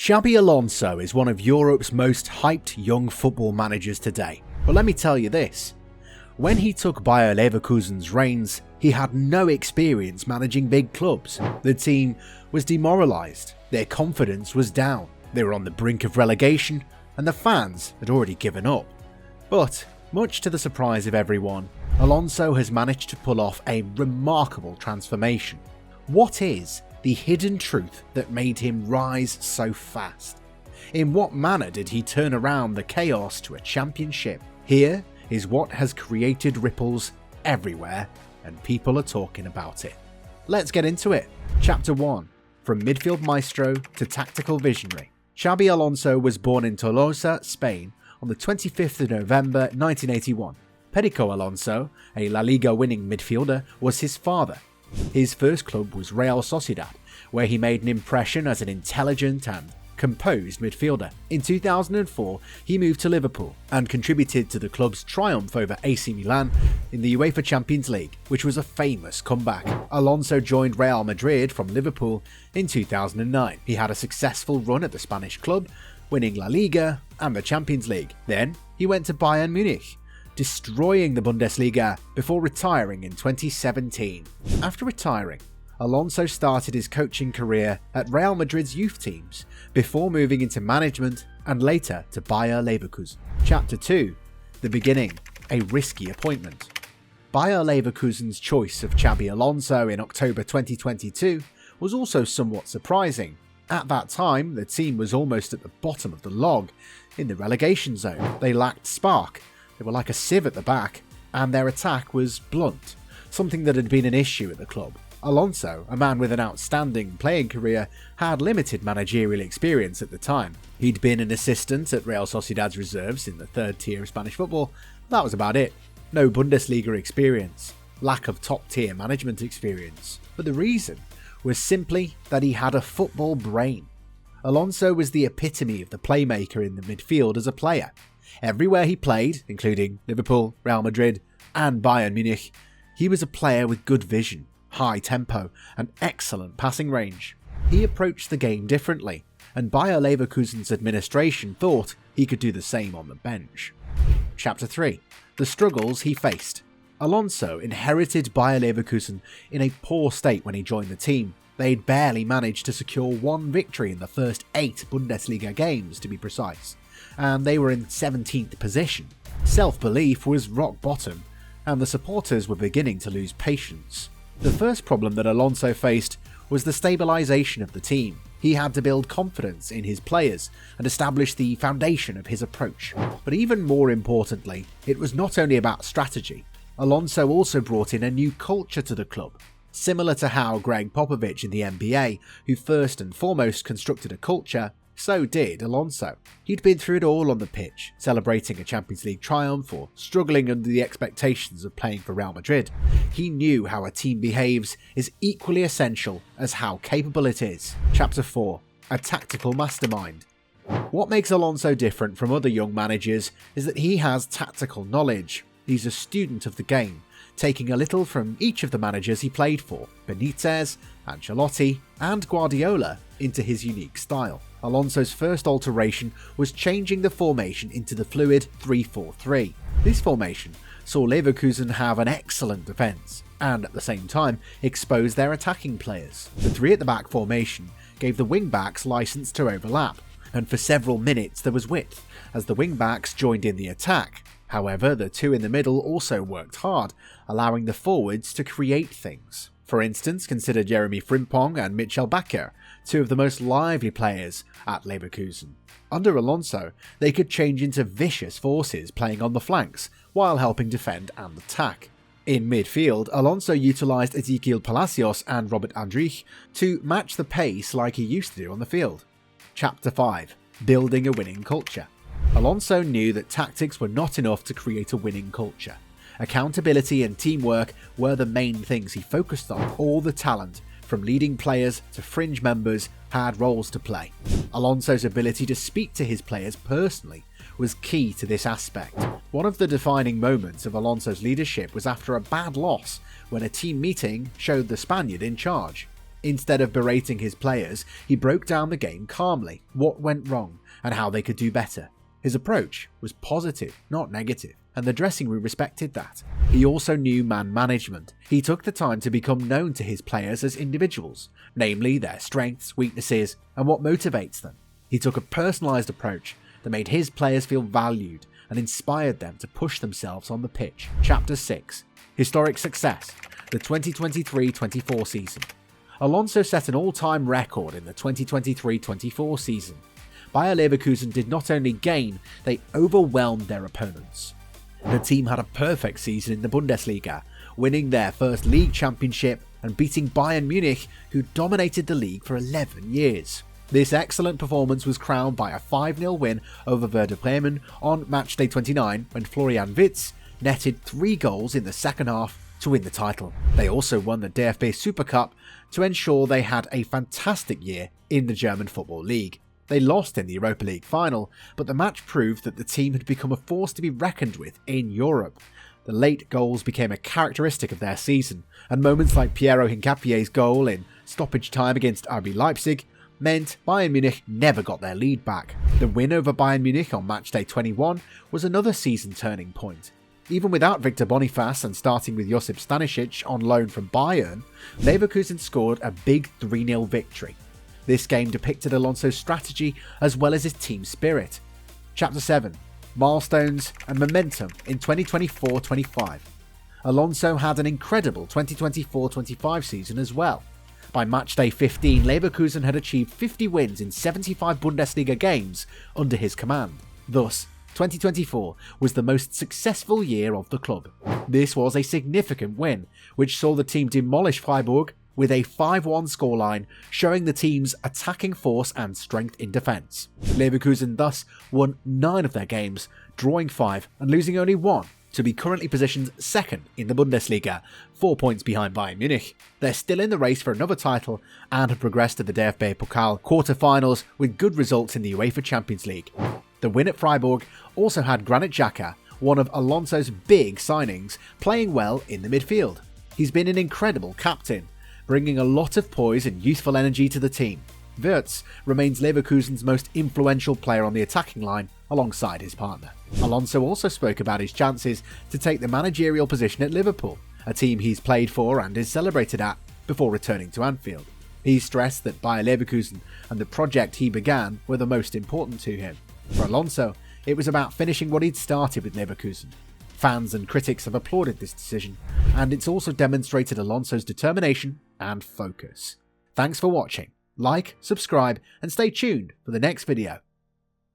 Xabi Alonso is one of Europe's most hyped young football managers today, but let me tell you this. When he took Bayer Leverkusen's reins, he had no experience managing big clubs. The team was demoralized, their confidence was down, they were on the brink of relegation, and the fans had already given up. But, much to the surprise of everyone, Alonso has managed to pull off a remarkable transformation. What is the hidden truth that made him rise so fast? In what manner did he turn around the chaos to a championship? Here is what has created ripples everywhere, and people are talking about it. Let's get into it. Chapter 1. From midfield maestro to tactical visionary. Xabi Alonso was born in Tolosa, Spain on the 25th of November 1981. Perico Alonso, a La Liga winning midfielder, was his father. His first club was Real Sociedad, where he made an impression as an intelligent and composed midfielder. In 2004, he moved to Liverpool and contributed to the club's triumph over AC Milan in the UEFA Champions League, which was a famous comeback. Alonso joined Real Madrid from Liverpool in 2009. He had a successful run at the Spanish club, winning La Liga and the Champions League. Then he went to Bayern Munich, destroying the Bundesliga before retiring in 2017. After retiring, Alonso started his coaching career at Real Madrid's youth teams before moving into management and later to Bayer Leverkusen. Chapter 2. The beginning, a risky appointment. Bayer Leverkusen's choice of Xabi Alonso in October 2022 was also somewhat surprising. At that time, the team was almost at the bottom of the log in the relegation zone. They lacked spark, they were like a sieve at the back, and their attack was blunt, something that had been an issue at the club. Alonso, a man with an outstanding playing career, had limited managerial experience at the time. He'd been an assistant at Real Sociedad's reserves in the third tier of Spanish football. That was about it. No Bundesliga experience, lack of top-tier management experience. But the reason was simply that he had a football brain. Alonso was the epitome of the playmaker in the midfield as a player. Everywhere he played, including Liverpool, Real Madrid, and Bayern Munich, he was a player with good vision, high tempo, and excellent passing range. He approached the game differently, and Bayer Leverkusen's administration thought he could do the same on the bench. Chapter 3. The struggles he faced. Alonso inherited Bayer Leverkusen in a poor state when he joined the team. They'd barely managed to secure one victory in the first 8 Bundesliga games, to be precise, and they were in 17th position. Self-belief was rock bottom, and the supporters were beginning to lose patience. The first problem that Alonso faced was the stabilisation of the team. He had to build confidence in his players and establish the foundation of his approach. But even more importantly, it was not only about strategy. Alonso also brought in a new culture to the club. Similar to how Greg Popovich in the NBA, who first and foremost constructed a culture, so did Alonso. He'd been through it all on the pitch, celebrating a Champions League triumph or struggling under the expectations of playing for Real Madrid. He knew how a team behaves is equally essential as how capable it is. Chapter 4. A tactical mastermind. What makes Alonso different from other young managers is that he has tactical knowledge. He's a student of the game, taking a little from each of the managers he played for, Benitez, Ancelotti, and Guardiola, into his unique style. Alonso's first alteration was changing the formation into the fluid 3-4-3. This formation saw Leverkusen have an excellent defence, and at the same time expose their attacking players. The 3 at the back formation gave the wing-backs licence to overlap, and for several minutes there was width, as the wing-backs joined in the attack. However, the 2 in the middle also worked hard, allowing the forwards to create things. For instance, consider Jeremy Frimpong and Mitchell Bakker, 2 of the most lively players at Leverkusen. Under Alonso, they could change into vicious forces playing on the flanks, while helping defend and attack. In midfield, Alonso utilised Ezequiel Palacios and Robert Andrich to match the pace like he used to do on the field. Chapter 5. Building a winning culture. Alonso knew that tactics were not enough to create a winning culture. Accountability and teamwork were the main things he focused on. All the talent, from leading players to fringe members, had roles to play. Alonso's ability to speak to his players personally was key to this aspect. One of the defining moments of Alonso's leadership was after a bad loss, when a team meeting showed the Spaniard in charge. Instead of berating his players, he broke down the game calmly, what went wrong, and how they could do better. His approach was positive, not negative, and the dressing room respected that. He also knew man management. He took the time to become known to his players as individuals, namely their strengths, weaknesses, and what motivates them. He took a personalised approach that made his players feel valued and inspired them to push themselves on the pitch. Chapter 6. Historic Success. The 2023-24 season. Alonso set an all-time record in the 2023-24 season. Bayer Leverkusen did not only gain, they overwhelmed their opponents. The team had a perfect season in the Bundesliga, winning their first league championship and beating Bayern Munich, who dominated the league for 11 years. This excellent performance was crowned by a 5-0 win over Werder Bremen on matchday 29 when Florian Wirtz netted 3 goals in the second half to win the title. They also won the DFB Super Cup to ensure they had a fantastic year in the German Football League. They lost in the Europa League final, but the match proved that the team had become a force to be reckoned with in Europe. The late goals became a characteristic of their season, and moments like Piero Hincapie's goal in stoppage time against RB Leipzig meant Bayern Munich never got their lead back. The win over Bayern Munich on matchday 21 was another season turning point. Even without Victor Boniface and starting with Josip Stanisic on loan from Bayern, Leverkusen scored a big 3-0 victory. This game depicted Alonso's strategy as well as his team spirit. Chapter 7. Milestones and Momentum in 2024-25. Alonso had an incredible 2024-25 season as well. By matchday 15, Leverkusen had achieved 50 wins in 75 Bundesliga games under his command. Thus, 2024 was the most successful year of the club. This was a significant win, which saw the team demolish Freiburg with a 5-1 scoreline, showing the team's attacking force and strength in defence. Leverkusen thus won 9 of their games, drawing 5 and losing only 1, to be currently positioned second in the Bundesliga, 4 points behind Bayern Munich. They're still in the race for another title and have progressed to the DFB Pokal quarter-finals with good results in the UEFA Champions League. The win at Freiburg also had Granit Xhaka, one of Alonso's big signings, playing well in the midfield. He's been an incredible captain, bringing a lot of poise and youthful energy to the team. Wirtz remains Leverkusen's most influential player on the attacking line alongside his partner. Alonso also spoke about his chances to take the managerial position at Liverpool, a team he's played for and is celebrated at, before returning to Anfield. He stressed that Bayer Leverkusen and the project he began were the most important to him. For Alonso, it was about finishing what he'd started with Leverkusen. Fans and critics have applauded this decision, and it's also demonstrated Alonso's determination and focus. Thanks for watching. Like, subscribe, and stay tuned for the next video.